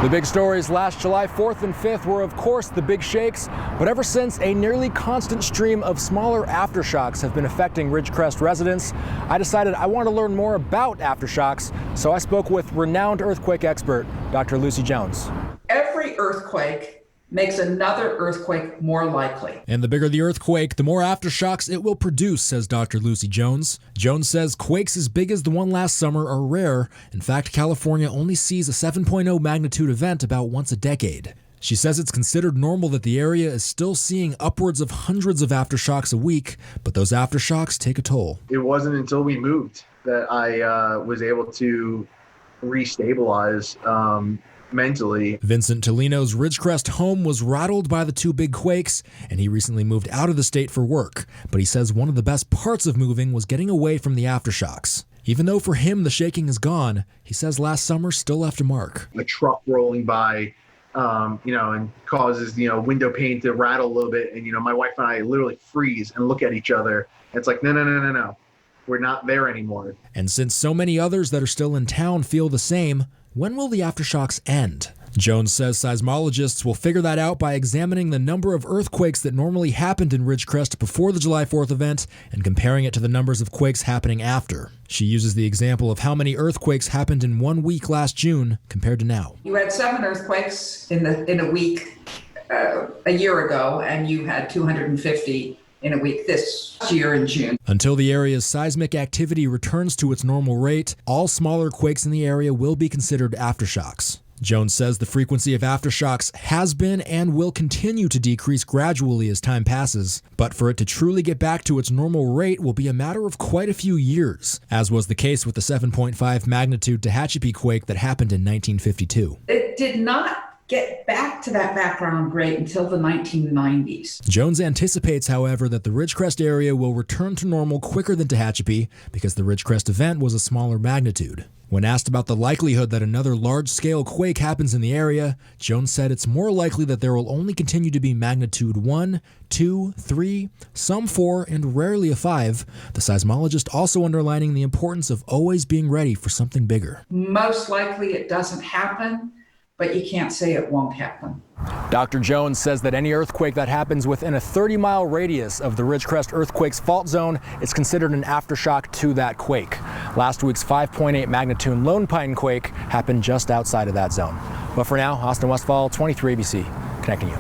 The big stories last July 4th and 5th were, of course, the big shakes, but ever since, a nearly constant stream of smaller aftershocks have been affecting Ridgecrest residents. I decided I wanted to learn more about aftershocks, so I spoke with renowned earthquake expert, Dr. Lucy Jones. Every earthquake makes another earthquake more likely. And the bigger the earthquake, the more aftershocks it will produce, says Dr. Lucy Jones. Jones says quakes as big as the one last summer are rare. In fact, California only sees a 7.0 magnitude event about once a decade. She says it's considered normal that the area is still seeing upwards of hundreds of aftershocks a week, but those aftershocks take a toll. It wasn't until we moved that I was able to restabilize mentally. Vincent Tolino's Ridgecrest home was rattled by the two big quakes, and he recently moved out of the state for work. But he says one of the best parts of moving was getting away from the aftershocks. Even though for him the shaking is gone, he says last summer still left a mark. A truck rolling by, and causes, window pane to rattle a little bit. And, my wife and I literally freeze and look at each other. And it's like, no. We're not there anymore. And since so many others that are still in town feel the same, when will the aftershocks end? Jones says seismologists will figure that out by examining the number of earthquakes that normally happened in Ridgecrest before the July 4th event and comparing it to the numbers of quakes happening after. She uses the example of how many earthquakes happened in 1 week last June compared to now. You had 7 earthquakes in a week a year ago, and you had 250 in a week this year in June. Until the area's seismic activity returns to its normal rate, all smaller quakes in the area will be considered aftershocks. Jones says the frequency of aftershocks has been and will continue to decrease gradually as time passes, but for it to truly get back to its normal rate will be a matter of quite a few years, as was the case with the 7.5 magnitude Tehachapi quake that happened in 1952. It did not get back to that background rate until the 1990s. Jones anticipates, however, that the Ridgecrest area will return to normal quicker than Tehachapi because the Ridgecrest event was a smaller magnitude. When asked about the likelihood that another large-scale quake happens in the area, Jones said it's more likely that there will only continue to be magnitude 1, 2, 3, some 4, and rarely a 5, the seismologist also underlining the importance of always being ready for something bigger. Most likely it doesn't happen, but you can't say it won't happen. Dr. Jones says that any earthquake that happens within a 30-mile radius of the Ridgecrest earthquake's fault zone is considered an aftershock to that quake. Last week's 5.8 magnitude Lone Pine quake happened just outside of that zone. But for now, Austin Westfall, 23 ABC, connecting you.